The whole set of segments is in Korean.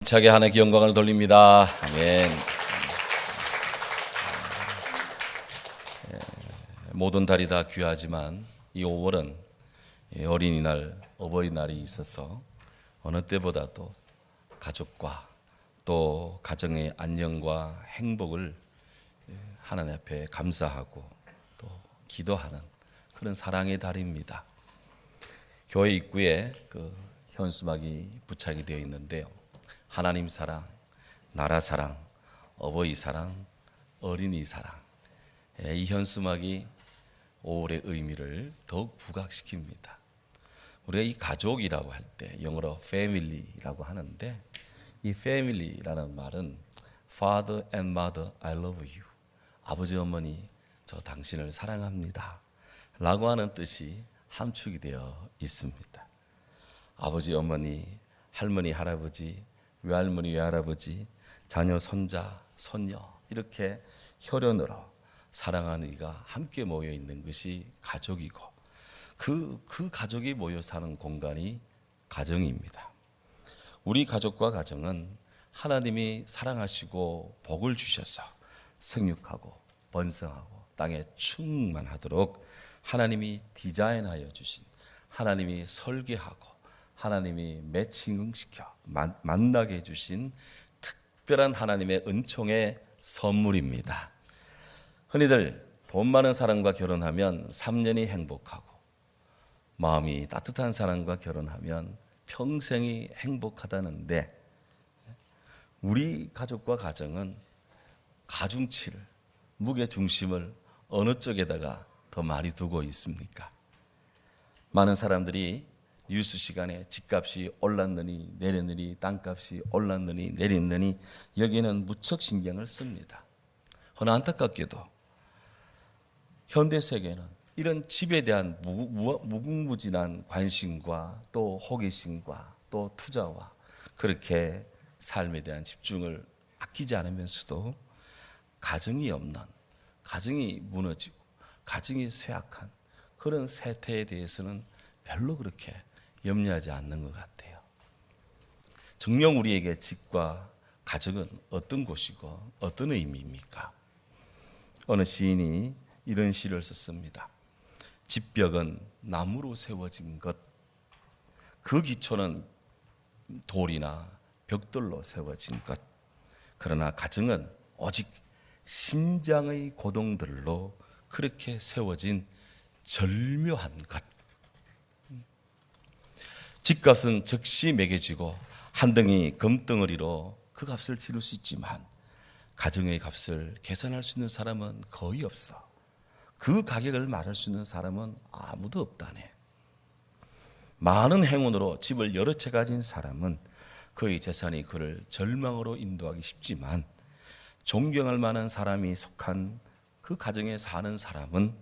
차게 하나님께 영광을 돌립니다. 아멘. 모든 달이 다 귀하지만 이 5월은 어린이날, 어버이날이 있어서 어느 때보다도 가족과 또 가정의 안녕과 행복을 하나님 앞에 감사하고 또 기도하는 그런 사랑의 달입니다. 교회 입구에 그 현수막이 부착이 되어 있는데요. 하나님 사랑, 나라 사랑, 어버이 사랑, 어린이 사랑. 이 현수막이 5월의 의미를 더욱 부각시킵니다. 우리가 이 가족이라고 할 때 영어로 family라고 하는데, 이 family라는 말은 Father and Mother, I love you. 아버지 어머니, 저 당신을 사랑합니다 라고 하는 뜻이 함축이 되어 있습니다. 아버지 어머니, 할머니 할아버지, 외할머니 외할아버지, 자녀 손자 손녀, 이렇게 혈연으로 사랑하는 이가 함께 모여 있는 것이 가족이고, 그 가족이 모여 사는 공간이 가정입니다. 우리 가족과 가정은 하나님이 사랑하시고 복을 주셔서 생육하고 번성하고 땅에 충만하도록 하나님이 디자인하여 주신, 하나님이 설계하고 하나님이 매칭시켜 만나게 해주신 특별한 하나님의 은총의 선물입니다. 흔히들 돈 많은 사람과 결혼하면 3년이 행복하고, 마음이 따뜻한 사람과 결혼하면 평생이 행복하다는데, 우리 가족과 가정은 가중치를, 무게중심을 어느 쪽에다가 더 많이 두고 있습니까? 많은 사람들이 뉴스 시간에 집값이 올랐느니 내렸느니, 땅값이 올랐느니 내렸느니 여기에는 무척 신경을 씁니다. 그러나 안타깝게도 현대 세계는 이런 집에 대한 무궁무진한 관심과 또 호기심과 또 투자와 그렇게 삶에 대한 집중을 아끼지 않으면서도 가정이 없는, 가정이 무너지고 가정이 쇠약한 그런 세태에 대해서는 별로 그렇게 염려하지 않는 것 같아요. 정녕 우리에게 집과 가정은 어떤 곳이고 어떤 의미입니까? 어느 시인이 이런 시를 썼습니다. 집벽은 나무로 세워진 것, 그 기초는 돌이나 벽돌로 세워진 것. 그러나 가정은 오직 심장의 고동들로 그렇게 세워진 절묘한 것. 집값은 즉시 매겨지고 한 덩이 금덩어리로 그 값을 치를 수 있지만, 가정의 값을 계산할 수 있는 사람은 거의 없어. 그 가격을 말할 수 있는 사람은 아무도 없다네. 많은 행운으로 집을 여러 채 가진 사람은 그의 재산이 그를 절망으로 인도하기 쉽지만, 존경할 만한 사람이 속한 그 가정에 사는 사람은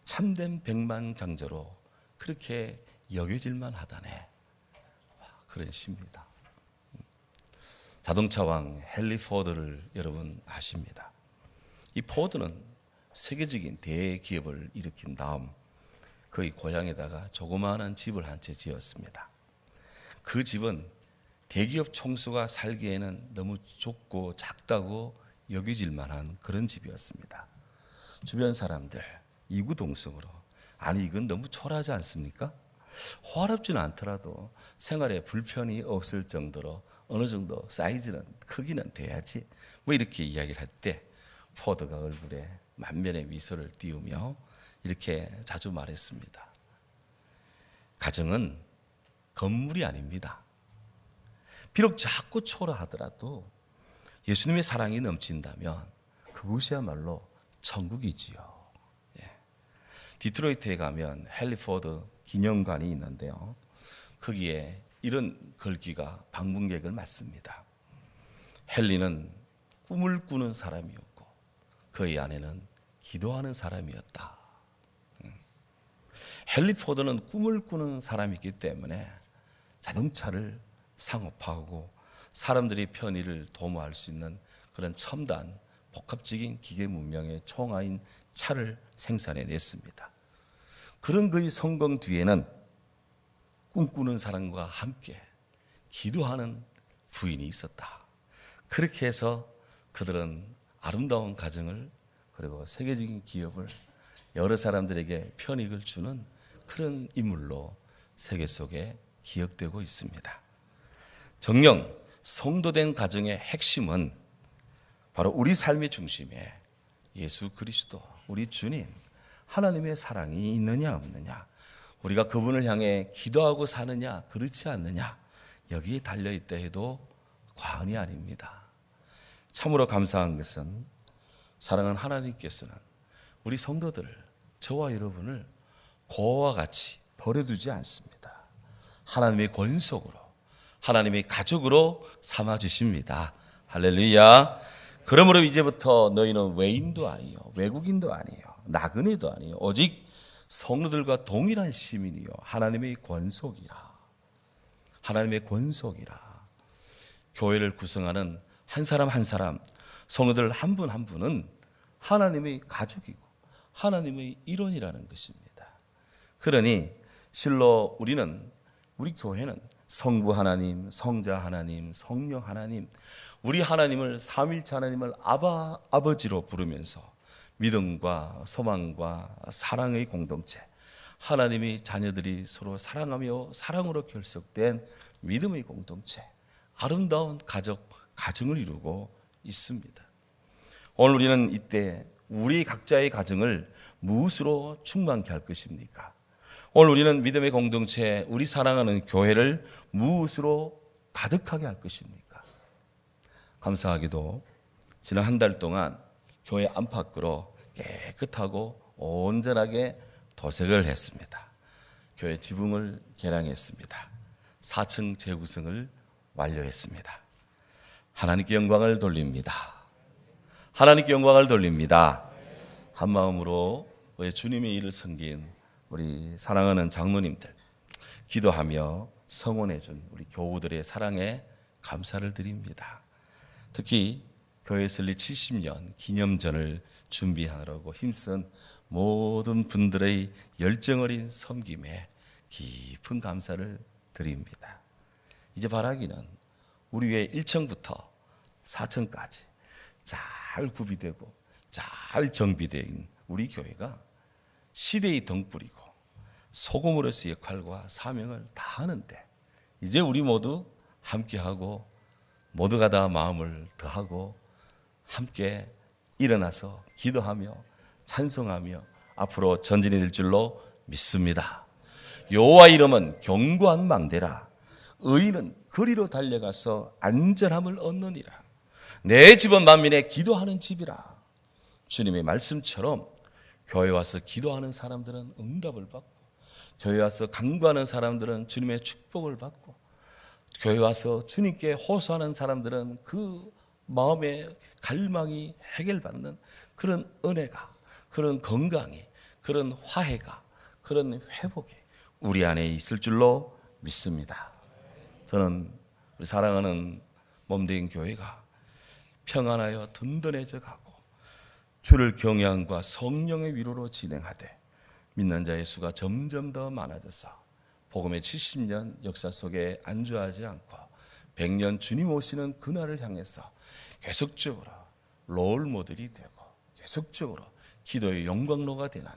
참된 백만장자로 그렇게 여겨질만 하다네. 그런 시입니다. 자동차왕 헨리 포드를 여러분 아십니다. 이 포드는 세계적인 대기업을 일으킨 다음 그의 고향에다가 조그마한 집을 한 채 지었습니다. 그 집은 대기업 총수가 살기에는 너무 좁고 작다고 여겨질 만한 그런 집이었습니다. 주변 사람들 이구동성으로, 아니 이건 너무 초라하지 않습니까? 호화롭지는 않더라도 생활에 불편이 없을 정도로 어느 정도 사이즈는, 크기는 돼야지, 뭐 이렇게 이야기를 할 때 포드가 얼굴에 만면의 미소를 띄우며 이렇게 자주 말했습니다. 가정은 건물이 아닙니다. 비록 작고 초라하더라도 예수님의 사랑이 넘친다면 그곳이야말로 천국이지요. 디트로이트에 가면 헨리 포드 기념관이 있는데요. 거기에 이런 글귀가 방문객을 맞습니다. 헨리는 꿈을 꾸는 사람이었고 그의 아내는 기도하는 사람이었다. 헨리 포드는 꿈을 꾸는 사람이기 때문에 자동차를 상업화하고 사람들이 편의를 도모할 수 있는 그런 첨단 복합적인 기계 문명의 총아인 차를 생산해냈습니다. 그런 그의 성공 뒤에는 꿈꾸는 사람과 함께 기도하는 부인이 있었다. 그렇게 해서 그들은 아름다운 가정을 그리고 세계적인 기업을 여러 사람들에게 편익을 주는 그런 인물로 세계 속에 기억되고 있습니다. 정녕 성도된 가정의 핵심은 바로 우리 삶의 중심에 예수 그리스도, 우리 주님, 하나님의 사랑이 있느냐 없느냐, 우리가 그분을 향해 기도하고 사느냐 그렇지 않느냐, 여기에 달려있다 해도 과언이 아닙니다. 참으로 감사한 것은 사랑하는 하나님께서는 우리 성도들, 저와 여러분을 고와 같이 버려두지 않습니다. 하나님의 권속으로, 하나님의 가족으로 삼아주십니다. 할렐루야. 그러므로 이제부터 너희는 외인도 아니요 외국인도 아니요 나그네도 아니요 오직 성도들과 동일한 시민이요 하나님의 권속이라. 하나님의 권속이라. 교회를 구성하는 한 사람 한 사람, 성도들 한 분 한 분은 하나님의 가족이고 하나님의 일원이라는 것입니다. 그러니 실로 우리 교회는 성부 하나님, 성자 하나님, 성령 하나님, 우리 하나님을 삼위일체 하나님을 아버지로 부르면서 믿음과 소망과 사랑의 공동체, 하나님의 자녀들이 서로 사랑하며 사랑으로 결속된 믿음의 공동체, 아름다운 가정을 이루고 있습니다. 오늘 우리는 이때 우리 각자의 가정을 무엇으로 충만케 할 것입니까? 오늘 우리는 믿음의 공동체, 우리 사랑하는 교회를 무엇으로 가득하게 할 것입니까? 감사하게도 지난 한 달 동안 교회 안팎으로 깨끗하고 온전하게 도색을 했습니다. 교회 지붕을 개량했습니다. 4층 재구성을 완료했습니다. 하나님께 영광을 돌립니다. 하나님께 영광을 돌립니다. 한 마음으로 우리 주님의 일을 섬긴 우리 사랑하는 장로님들, 기도하며 성원해준 우리 교우들의 사랑에 감사를 드립니다. 특히 교회 설립 70년 기념전을 준비하려고 힘쓴 모든 분들의 열정 어린 섬김에 깊은 감사를 드립니다. 이제 바라기는 우리 교회 1층부터 4층까지 잘 구비되고 잘 정비된 우리 교회가 시대의 등불이고 소금으로서의 역할과 사명을 다 하는데, 이제 우리 모두 함께하고 모두가 다 마음을 더하고 함께 일어나서 기도하며 찬송하며 앞으로 전진이 될 줄로 믿습니다. 여호와 이름은 견고한 망대라. 의인은 거리로 달려가서 안전함을 얻느니라. 내 집은 만민의 기도하는 집이라. 주님의 말씀처럼 교회 와서 기도하는 사람들은 응답을 받고, 교회 와서 간구하는 사람들은 주님의 축복을 받고, 교회 와서 주님께 호소하는 사람들은 그 마음의 갈망이 해결받는 그런 은혜가, 그런 건강이, 그런 화해가, 그런 회복이 우리 안에 있을 줄로 믿습니다. 저는 우리 사랑하는 몸된 교회가 평안하여 든든해져 가고 주를 경외함과 성령의 위로로 진행하되 믿는 자의 수가 점점 더 많아져서 복음의 70년 역사 속에 안주하지 않고 100년 주님 오시는 그날을 향해서 계속적으로 롤 모델이 되고 계속적으로 기도의 영광로가 되는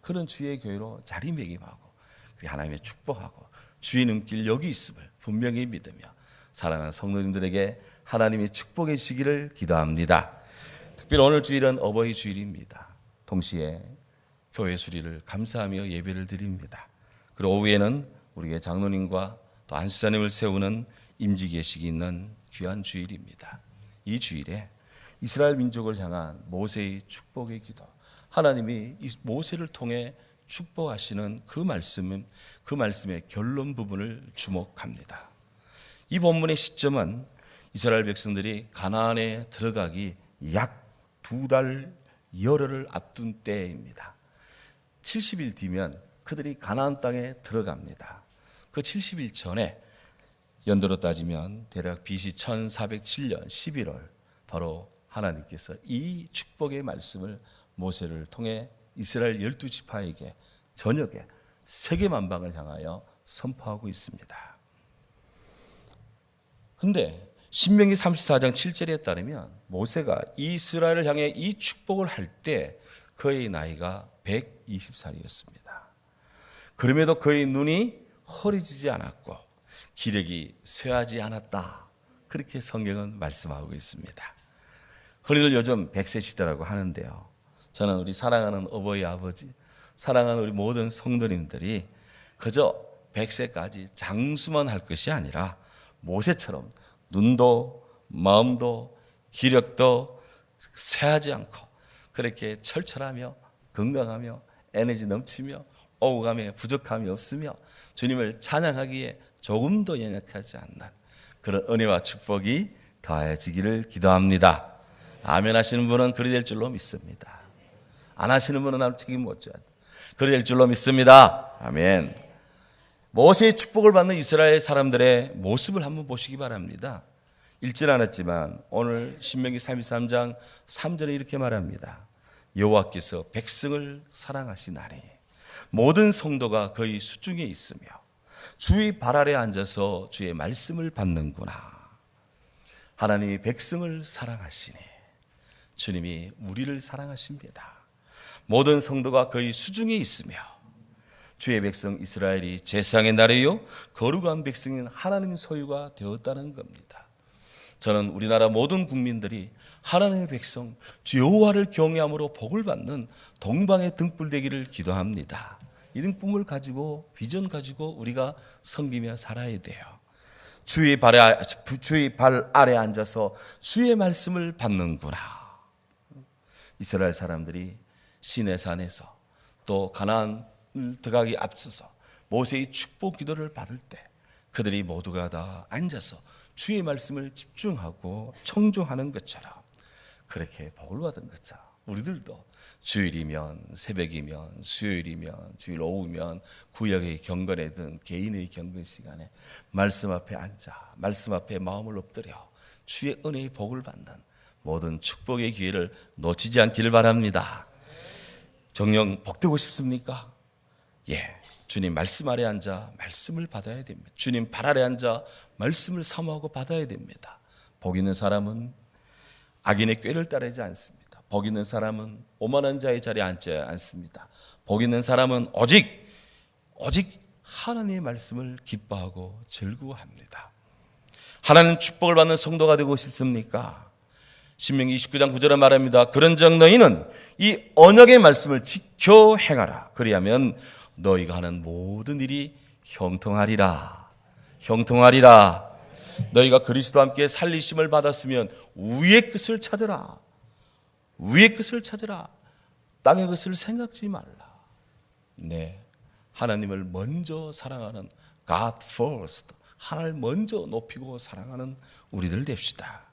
그런 주의 교회로 자리매김하고 하나님의 축복하고 주의 눈길 여기 있음을 분명히 믿으며 사랑하는 성도님들에게 하나님의 축복해 주시기를 기도합니다. 특별히 오늘 주일은 어버이 주일입니다. 동시에 교회 수리를 감사하며 예배를 드립니다. 그리고 오후에는 우리 교회 장로님과 또 안수사님을 세우는 임직예식이 있는 귀한 주일입니다. 이 주일에 이스라엘 민족을 향한 모세의 축복의 기도, 하나님이 모세를 통해 축복하시는 그 말씀의 결론 부분을 주목합니다. 이 본문의 시점은 이스라엘 백성들이 가나안에 들어가기 약 2달 열흘을 앞둔 때입니다. 70일 뒤면 그들이 가나안 땅에 들어갑니다. 그 70일 전에 연도로 따지면 대략 BC 1407년 11월 바로 하나님께서 이 축복의 말씀을 모세를 통해 이스라엘 12지파에게 저녁에 세계만방을 향하여 선포하고 있습니다. 그런데 신명기 34장 7절에 따르면 모세가 이스라엘을 향해 이 축복을 할 때 그의 나이가 120살이었습니다. 그럼에도 그의 눈이 허리지지 않았고 기력이 쇠하지 않았다. 그렇게 성경은 말씀하고 있습니다. 흔히들 요즘 100세 시대라고 하는데요. 저는 우리 사랑하는 어버이 아버지, 사랑하는 우리 모든 성도님들이 그저 100세까지 장수만 할 것이 아니라 모세처럼 눈도 마음도 기력도 쇠하지 않고 그렇게 철철하며 건강하며 에너지 넘치며 오감에 부족함이 없으며 주님을 찬양하기에 조금도 연약하지 않는 그런 은혜와 축복이 더해지기를 기도합니다. 아멘 하시는 분은 그리 될 줄로 믿습니다. 안 하시는 분은 아무 책임 못 져요. 그리 될 줄로 믿습니다. 아멘. 모세의 축복을 받는 이스라엘 사람들의 모습을 한번 보시기 바랍니다. 읽진 않았지만 오늘 신명기 33장 3절에 이렇게 말합니다. 여호와께서 백성을 사랑하시나니 모든 성도가 그의 수중에 있으며 주의 발 아래 앉아서 주의 말씀을 받는구나. 하나님이 백성을 사랑하시니 주님이 우리를 사랑하십니다. 모든 성도가 그의 수중에 있으며 주의 백성 이스라엘이 제사장의 나라요 거룩한 백성인 하나님 소유가 되었다는 겁니다. 저는 우리나라 모든 국민들이 하나님의 백성 주 여호와를 경외함으로 복을 받는 동방의 등불 되기를 기도합니다. 이 등불을 가지고 비전 가지고 우리가 섬기며 살아야 돼요. 주의 발 아래 앉아서 주의 말씀을 받는구나. 이스라엘 사람들이 시내산에서 또 가나안 들어가기 앞서서 모세의 축복 기도를 받을 때 그들이 모두가 다 앉아서 주의 말씀을 집중하고 청종하는 것처럼 그렇게 복을 받은 것처럼 우리들도 주일이면 새벽이면 수요일이면 주일 오후면 구역의 경건회든 개인의 경건 시간에 말씀 앞에 앉아 말씀 앞에 마음을 엎드려 주의 은혜의 복을 받는 모든 축복의 기회를 놓치지 않기를 바랍니다. 정녕 복되고 싶습니까? 예, 주님 말씀 아래 앉아 말씀을 받아야 됩니다. 주님 발 아래 앉아 말씀을 사모하고 받아야 됩니다. 복 있는 사람은 악인의 꾀를 따르지 않습니다. 복 있는 사람은 오만한 자의 자리에 앉지 않습니다. 복 있는 사람은 오직 하나님의 말씀을 기뻐하고 즐거워합니다. 하나님 축복을 받는 성도가 되고 싶습니까? 신명기 29장 9절에 말합니다. 그런즉 너희는 이 언약의 말씀을 지켜 행하라. 그리하면 너희가 하는 모든 일이 형통하리라. 형통하리라. 너희가 그리스도와 함께 살리심을 받았으면 위의 것을 찾으라. 위의 것을 찾으라. 땅의 것을 생각지 말라. 네, 하나님을 먼저 사랑하는 God first. 하나님을 먼저 높이고 사랑하는 우리들 됩시다.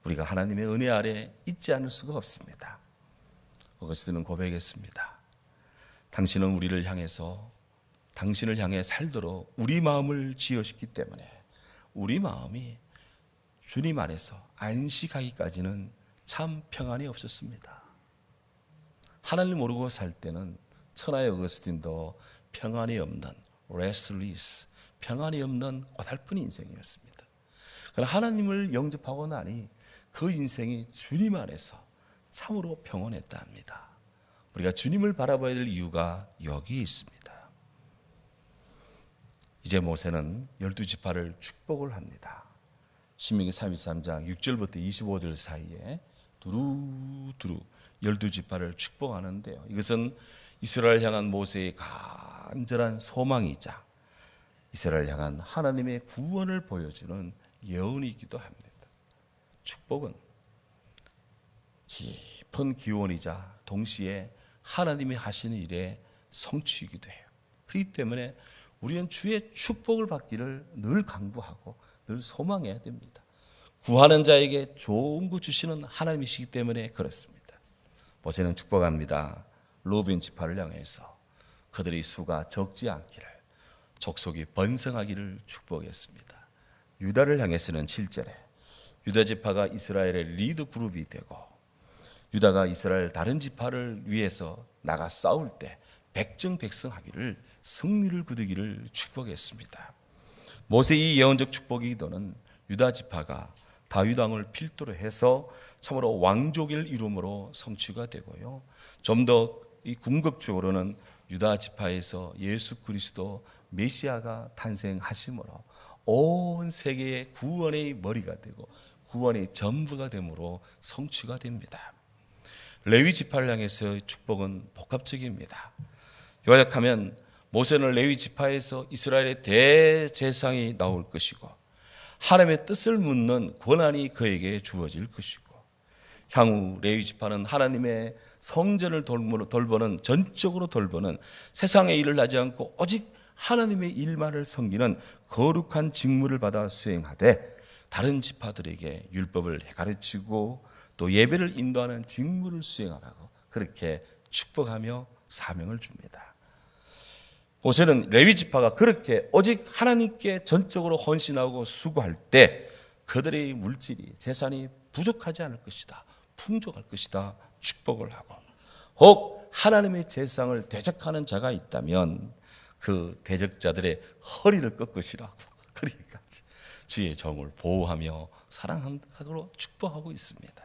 우리가 하나님의 은혜 아래 있지 않을 수가 없습니다. 어거스틴은 고백했습니다. 당신은 우리를 향해서 당신을 향해 살도록 우리 마음을 지으셨기 때문에 우리 마음이 주님 안에서 안식하기까지는 참 평안이 없었습니다. 하나님을 모르고 살 때는 천하의 어거스틴도 평안이 없는 restless, 평안이 없는 고달픈 인생이었습니다. 그러나 하나님을 영접하고 나니 그 인생이 주님 안에서 참으로 평온했다 합니다. 우리가 주님을 바라봐야 될 이유가 여기에 있습니다. 이제 모세는 12지파를 축복을 합니다. 신명기 33장 6절부터 25절 사이에 두루두루 12지파를 축복하는데요. 이것은 이스라엘 향한 모세의 간절한 소망이자 이스라엘 향한 하나님의 구원을 보여주는 예언이기도 합니다. 축복은 깊은 기원이자 동시에 하나님이 하시는 일의 성취이기도 해요. 그렇기 때문에 우리는 주의 축복을 받기를 늘 강구하고 늘 소망해야 됩니다. 구하는 자에게 좋은 것 주시는 하나님이시기 때문에 그렇습니다. 모세는 축복합니다. 루벤 지파를 향해서 그들의 수가 적지 않기를, 족속이 번성하기를 축복했습니다. 유다를 향해서는 7절에 유다 지파가 이스라엘의 리더 그룹이 되고 유다가 이스라엘 다른 지파를 위해서 나가 싸울 때 백정백승하기를, 승리를 거두기를 축복했습니다. 모세의 예언적 축복의 기도는 유다 지파가 다윗 왕을 필두로 해서 참으로 왕족을 이름으로 성취가 되고요. 좀 더 이 궁극적으로는 유다 지파에서 예수 그리스도 메시아가 탄생하심으로 온 세계의 구원의 머리가 되고 구원의 전부가 되므로 성취가 됩니다. 레위 지파를 향해서의 축복은 복합적입니다. 요약하면 모세는 레위 지파에서 이스라엘의 대제사장이 나올 것이고 하나님의 뜻을 묻는 권한이 그에게 주어질 것이고 향후 레위 지파는 하나님의 성전을 돌보는 전적으로 돌보는 세상의 일을 하지 않고 오직 하나님의 일만을 섬기는 거룩한 직무를 받아 수행하되 다른 지파들에게 율법을 가르치고 또 예배를 인도하는 직무를 수행하라고 그렇게 축복하며 사명을 줍니다. 모세는 레위 지파가 그렇게 오직 하나님께 전적으로 헌신하고 수고할 때 그들의 물질이 재산이 부족하지 않을 것이다. 풍족할 것이다. 축복을 하고 혹 하나님의 제사장을 대적하는 자가 있다면 그 대적자들의 허리를 꺾으시라고 그러기까지 주의 종을 보호하며 사랑하도록 축복하고 있습니다.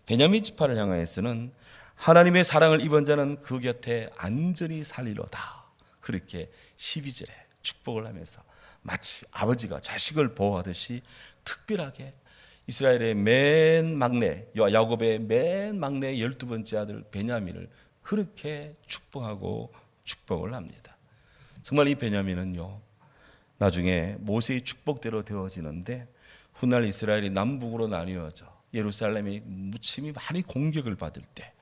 베냐민 지파를 향하여서는 하나님의 사랑을 입은 자는 그 곁에 안전히 살리로다. 그렇게 12절에 축복을 하면서 마치 아버지가 자식을 보호하듯이 특별하게 이스라엘의 맨 막내 야곱의 맨 막내 12번째 아들 베냐민을 그렇게 축복하고 축복을 합니다. 정말 이 베냐민은요 나중에 모세의 축복대로 되어지는데 훗날 이스라엘이 남북으로 나뉘어져 예루살렘이 무침이 많이 공격을 받을 때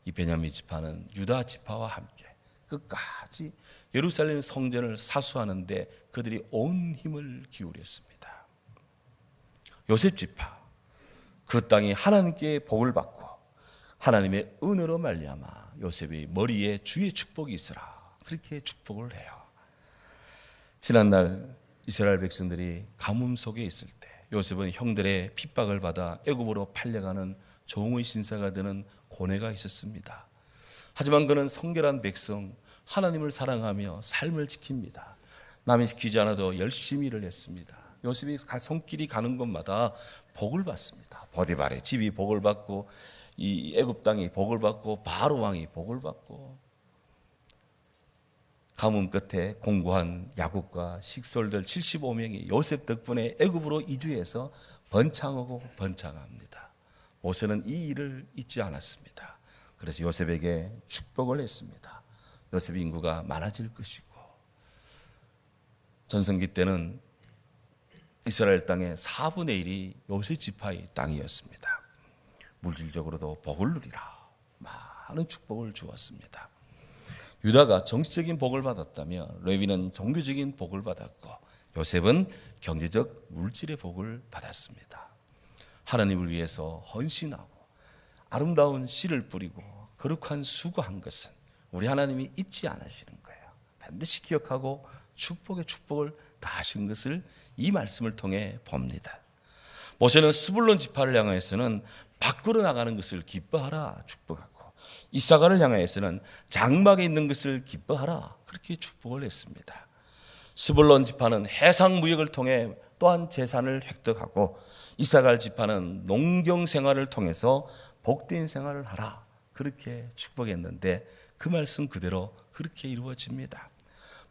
이 베냐민 지파는 유다 지파와 함께 끝까지 예루살렘 성전을 사수하는데 그들이 온 힘을 기울였습니다. 요셉 지파 그 땅이 하나님께 복을 받고 하나님의 은혜로 말미암아 요셉의 머리에 주의 축복이 있으라 그렇게 축복을 해요. 지난날 이스라엘 백성들이 가뭄 속에 있을 때 요셉은 형들의 핍박을 받아 애굽으로 팔려가는 종의 신사가 되는 고뇌가 있었습니다. 하지만 그는 성결한 백성 하나님을 사랑하며 삶을 지킵니다. 남이 시키지 않아도 열심히 일을 했습니다. 요셉이 손길이 가는 곳마다 복을 받습니다. 보디발의 집이 복을 받고 이 애굽 땅이 복을 받고 바로 왕이 복을 받고 가뭄 끝에 공고한 야곱과 식솔들 75명이 요셉 덕분에 애굽으로 이주해서 번창하고 번창합니다. 모세는 이 일을 잊지 않았습니다. 그래서 요셉에게 축복을 했습니다. 요셉 인구가 많아질 것이고 전성기 때는 이스라엘 땅의 4분의 1이 요셉 지파의 땅이었습니다. 물질적으로도 복을 누리라 많은 축복을 주었습니다. 유다가 정치적인 복을 받았다면 레위는 종교적인 복을 받았고 요셉은 경제적 물질의 복을 받았습니다. 하나님을 위해서 헌신하고 아름다운 씨를 뿌리고 거룩한 수고한 것은 우리 하나님이 잊지 않으시는 거예요. 반드시 기억하고 축복의 축복을 다하신 것을 이 말씀을 통해 봅니다. 모세는 스불론 지파를 향하여서는 밖으로 나가는 것을 기뻐하라 축복하고 이사가를 향하여서는 장막에 있는 것을 기뻐하라 그렇게 축복을 했습니다. 스불론 지파는 해상 무역을 통해 또한 재산을 획득하고 이사갈 지파는 농경 생활을 통해서 복된 생활을 하라 그렇게 축복했는데 그 말씀 그대로 그렇게 이루어집니다.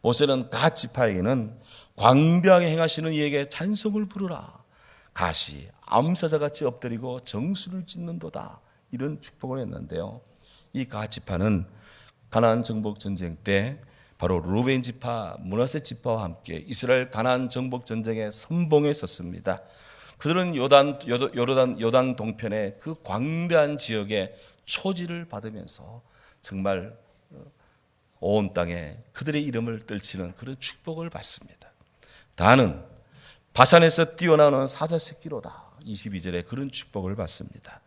모세는 갓 지파에게는 광대하게 행하시는 이에게 찬송을 부르라 갓이 암사자같이 엎드리고 정수를 짓는도다 이런 축복을 했는데요. 이 갓 지파는 가나안 정복 전쟁 때 바로 루벤 지파, 므낫세 지파와 함께 이스라엘 가나안 정복 전쟁에 선봉에 섰습니다. 그들은 요단 동편의 그 광대한 지역에 초지를 받으면서 정말 온 땅에 그들의 이름을 떨치는 그런 축복을 받습니다. 다는 바산에서 뛰어나오는 사자 새끼로다 22절에 그런 축복을 받습니다.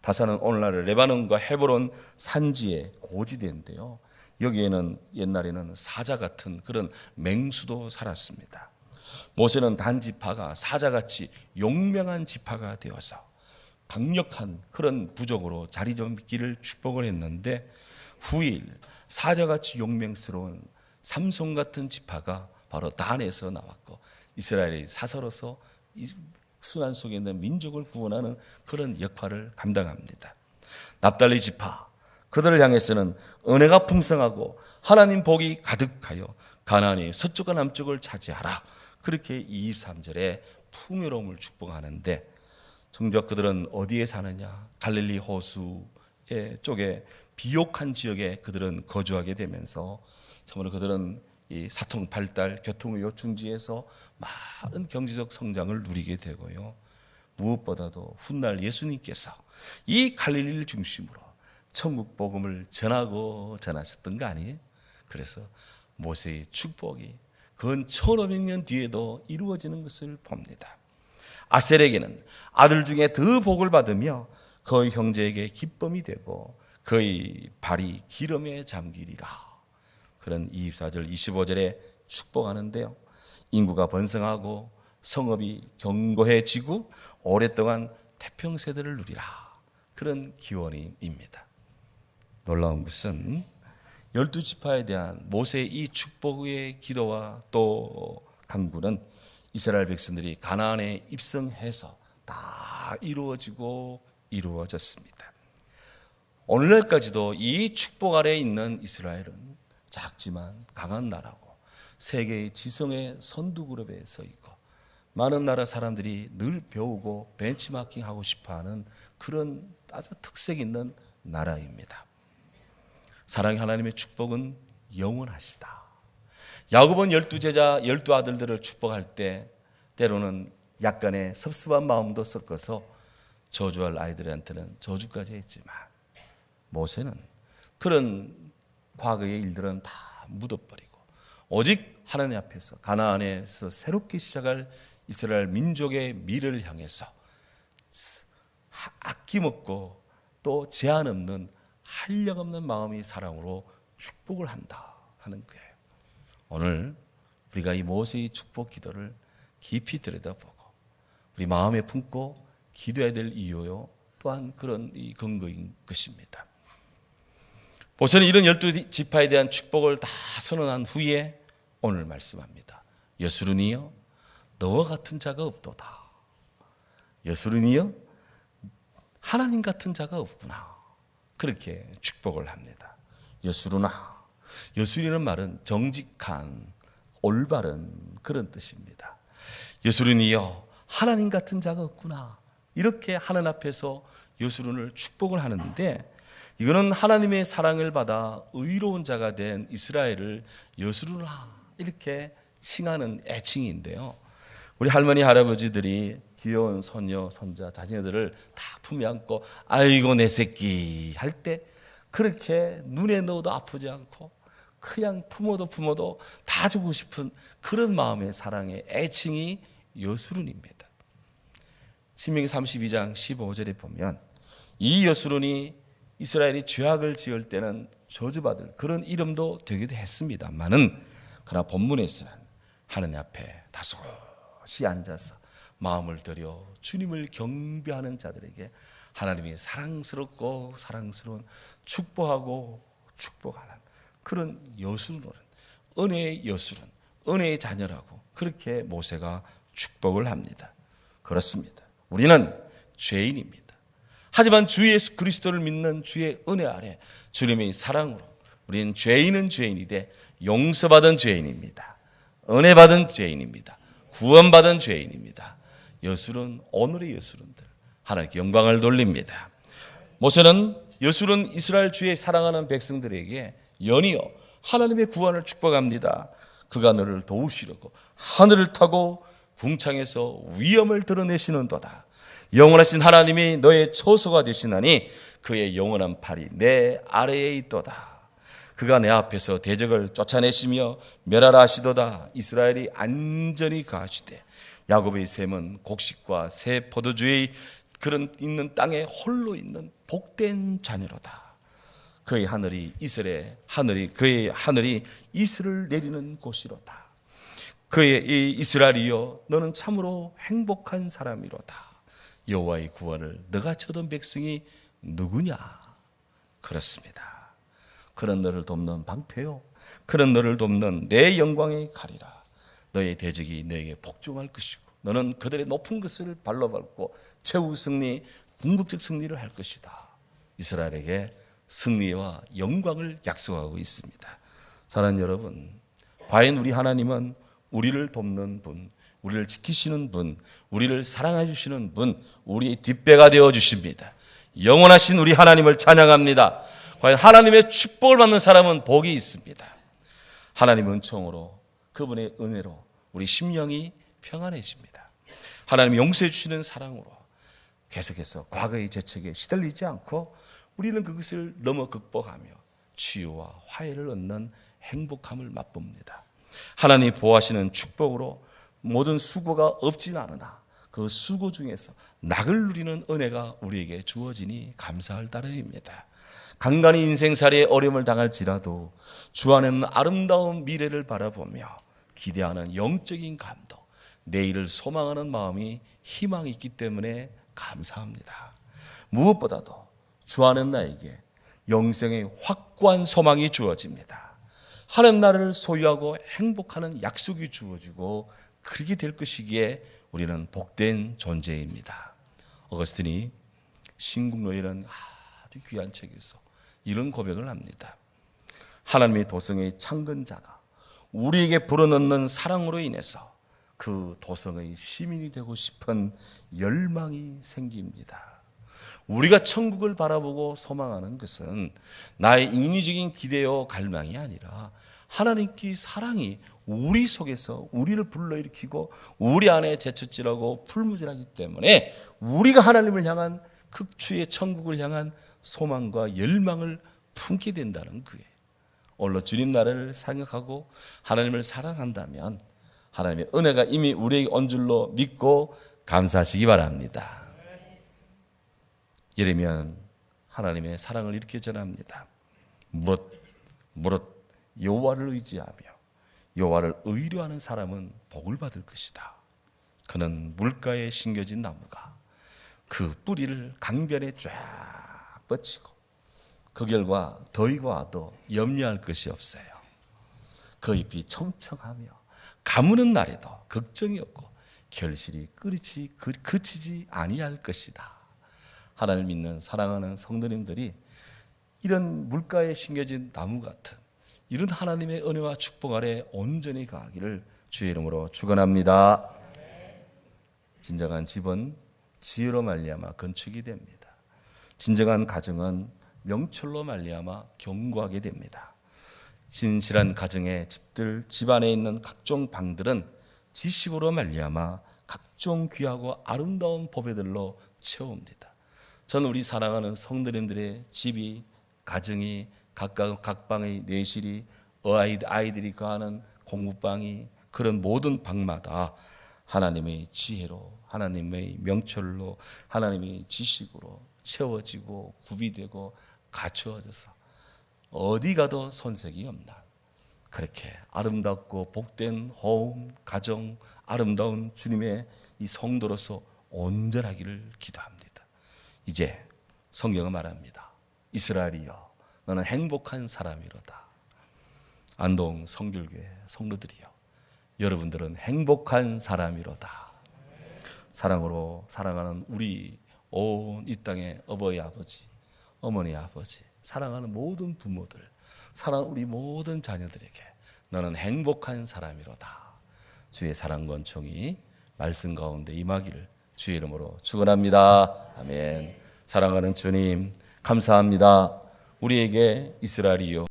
바산은 오늘날 레바논과 헤브론 산지의 고지대인데요. 여기에는 옛날에는 사자 같은 그런 맹수도 살았습니다. 모세는 단 지파가 사자같이 용맹한 지파가 되어서 강력한 그런 부족으로 자리 잡기를 축복을 했는데 후일 사자같이 용맹스러운 삼손 같은 지파가 바로 단에서 나왔고 이스라엘의 사서로서 순환 속에 있는 민족을 구원하는 그런 역할을 감당합니다. 납달리 지파, 그들을 향해서는 은혜가 풍성하고 하나님 복이 가득하여 가나안의 서쪽과 남쪽을 차지하라, 그렇게 23절에 풍요로움을 축복하는데, 정작 그들은 어디에 사느냐? 갈릴리 호수의 쪽에 비옥한 지역에 그들은 거주하게 되면서 참으로 그들은 이 사통 발달, 교통의 요충지에서 많은 경제적 성장을 누리게 되고요. 무엇보다도 훗날 예수님께서 이 갈릴리를 중심으로 천국 복음을 전하셨던 거 아니에요? 그래서 모세의 축복이 근 1500년 뒤에도 이루어지는 것을 봅니다. 아셀에게는 아들 중에 더 복을 받으며 그의 형제에게 기쁨이 되고 그의 발이 기름에 잠기리라. 그런 24절 25절에 축복하는데요, 인구가 번성하고 성읍이 견고해지고 오랫동안 태평세대를 누리라, 그런 기원입니다. 놀라운 것은 12지파에 대한 모세의 이 축복의 기도와 또 강구는 이스라엘 백성들이 가나안에 입성해서 다 이루어졌습니다. 오늘날까지도 이 축복 아래에 있는 이스라엘은 작지만 강한 나라고 세계의 지성의 선두그룹에 서 있고 많은 나라 사람들이 늘 배우고 벤치마킹하고 싶어하는 그런 아주 특색 있는 나라입니다. 사랑의 하나님의 축복은 영원하시다. 야곱은 12제자 12아들들을 축복할 때 때로는 약간의 섭섭한 마음도 섞어서 저주할 아이들한테는 저주까지 했지만, 모세는 그런 과거의 일들은 다 묻어버리고 오직 하나님 앞에서 가나안에서 새롭게 시작할 이스라엘 민족의 미래를 향해서 아낌없고 또 제한 없는 한량 없는 마음의 사랑으로 축복을 한다 하는 거예요. 오늘 우리가 이 모세의 축복 기도를 깊이 들여다보고 우리 마음에 품고 기도해야 될 이유요, 또한 그런 이 근거인 것입니다. 모세는 이런 12지파에 대한 축복을 다 선언한 후에 오늘 말씀합니다. 여수run이여 너와 같은 자가 없도다. 여수run이여 하나님 같은 자가 없구나, 그렇게 축복을 합니다. 여수run아, 여수리는 말은 정직한, 올바른 그런 뜻입니다. 여수run이여 하나님 같은 자가 없구나, 이렇게 하나님 앞에서 여수run을 축복을 하는데, 이거는 하나님의 사랑을 받아 의로운 자가 된 이스라엘을 여수run아 이렇게 칭하는 애칭인데요, 우리 할머니 할아버지들이 귀여운 손녀 손자 자녀들을 다 품에 안고 아이고 내 새끼 할 때 그렇게 눈에 넣어도 아프지 않고 그냥 품어도 다 주고 싶은 그런 마음의 사랑의 애칭이 여수run입니다. 신명기 32장 15절에 보면 이 여수run이 이스라엘이 죄악을 지을 때는 저주받을 그런 이름도 되기도 했습니다만은, 그러나 본문에서는 하나님 앞에 다소곳이 앉아서 마음을 들여 주님을 경배하는 자들에게 하나님이 사랑스럽고 사랑스러운 축복하고 축복하는 그런 여수run은 은혜의 여수른, 은혜의 자녀라고 그렇게 모세가 축복을 합니다. 그렇습니다. 우리는 죄인입니다. 하지만 주 예수 그리스도를 믿는 주의 은혜 아래 주님의 사랑으로 우리는 죄인은 죄인이되 용서받은 죄인입니다. 은혜받은 죄인입니다. 구원받은 죄인입니다. 여수른, 오늘의 여수른들 하나님께 영광을 돌립니다. 모세는 여수른 이스라엘 주의 사랑하는 백성들에게 연이어 하나님의 구원을 축복합니다. 그가 너를 도우시려고 하늘을 타고 궁창에서 위엄을 드러내시는도다. 영원하신 하나님이 너의 처소가 되시나니 그의 영원한 팔이 내 아래에 있도다. 그가 내 앞에서 대적을 쫓아내시며 멸하라 하시도다. 이스라엘이 안전히 가시되 야곱의 샘은 곡식과 새 포도주의 그런 있는 땅에 홀로 있는 복된 자녀로다. 그의 하늘이 그의 하늘이 이슬을 내리는 곳이로다. 그의 이 이스라엘이여 너는 참으로 행복한 사람이로다. 여호와의 구원을 너가 찾은 백성이 누구냐? 그렇습니다. 그런 너를 돕는 방패요, 그런 너를 돕는 내 영광의 칼이라. 너의 대적이 너에게 복종할 것이고 너는 그들의 높은 것을 발로 밟고 최후 승리, 궁극적 승리를 할 것이다. 이스라엘에게 승리와 영광을 약속하고 있습니다. 사랑하는 여러분, 과연 우리 하나님은 우리를 돕는 분, 우리를 지키시는 분, 우리를 사랑해 주시는 분, 우리의 뒷배가 되어 주십니다. 영원하신 우리 하나님을 찬양합니다. 과연 하나님의 축복을 받는 사람은 복이 있습니다. 하나님의 은총으로, 그분의 은혜로 우리 심령이 평안해집니다. 하나님이 용서해 주시는 사랑으로 계속해서 과거의 죄책에 시달리지 않고 우리는 그것을 넘어 극복하며 치유와 화해를 얻는 행복함을 맛봅니다. 하나님이 보호하시는 축복으로 모든 수고가 없지는 않으나 그 수고 중에서 낙을 누리는 은혜가 우리에게 주어지니 감사할 따름입니다. 간간히 인생살이에 어려움을 당할지라도 주 안에는 아름다운 미래를 바라보며 기대하는 영적인 감동, 내일을 소망하는 마음이 희망이 있기 때문에 감사합니다. 무엇보다도 주 안에는 나에게 영생의 확고한 소망이 주어집니다. 하는 나라를 소유하고 행복하는 약속이 주어지고 그렇게 될 것이기에 우리는 복된 존재입니다. 어거스틴이 신국노예라는 아주 귀한 책에서 이런 고백을 합니다. 하나님의 도성의 창건자가 우리에게 불어넣는 사랑으로 인해서 그 도성의 시민이 되고 싶은 열망이 생깁니다. 우리가 천국을 바라보고 소망하는 것은 나의 인위적인 기대요 갈망이 아니라 하나님께 사랑이 우리 속에서 우리를 불러일으키고 우리 안에 제철질하고 풀무질하기 때문에 우리가 하나님을 향한 극주의 천국을 향한 소망과 열망을 품게 된다는 거예요. 오늘 주님 나라를 생각하고 하나님을 사랑한다면 하나님의 은혜가 이미 우리에게 온 줄로 믿고 감사하시기 바랍니다. 예레미야는 하나님의 사랑을 이렇게 전합니다. 무릇 여호와를 의지하며 여호와를 의뢰하는 사람은 복을 받을 것이다. 그는 물가에 심겨진 나무가 그 뿌리를 강변에 쫙 뻗치고 그 결과 더위가 와도 염려할 것이 없어요. 그 잎이 청청하며 가무는 날에도 걱정이 없고 결실이 그치지 아니할 것이다. 하나님을 믿는 사랑하는 성도님들이 이런 물가에 심겨진 나무 같은 이런 하나님의 은혜와 축복 아래 온전히 가기를 주의 이름으로 축원합니다. 진정한 집은 지혜로 말미암아 건축이 됩니다. 진정한 가정은 명철로 말미암아 견고하게 됩니다. 진실한 가정의 집 안에 있는 각종 방들은 지식으로 말미암아 각종 귀하고 아름다운 보배들로 채웁니다. 저는 우리 사랑하는 성도님들의 집이, 가정이, 각 방의 내실이, 아이들이 거하는 공부방이, 그런 모든 방마다 하나님의 지혜로, 하나님의 명철로, 하나님의 지식으로 채워지고 구비되고 갖추어져서 어디 가도 손색이 없나, 그렇게 아름답고 복된 호흡, 가정, 아름다운 주님의 이 성도로서 온전하기를 기도합니다. 이제 성경은 말합니다. 이스라엘이여 너는 행복한 사람이로다. 안동 성결교회 성도들이여 여러분들은 행복한 사람이로다. 사랑으로 사랑하는 우리 온 이 땅의 어버이 아버지, 어머니 아버지, 사랑하는 모든 부모들, 사랑하는 우리 모든 자녀들에게 너는 행복한 사람이로다. 주의 사랑 권총이 말씀 가운데 임하기를 주의 이름으로 축원합니다. 아멘. 사랑하는 주님 감사합니다. 우리에게 이스라엘이요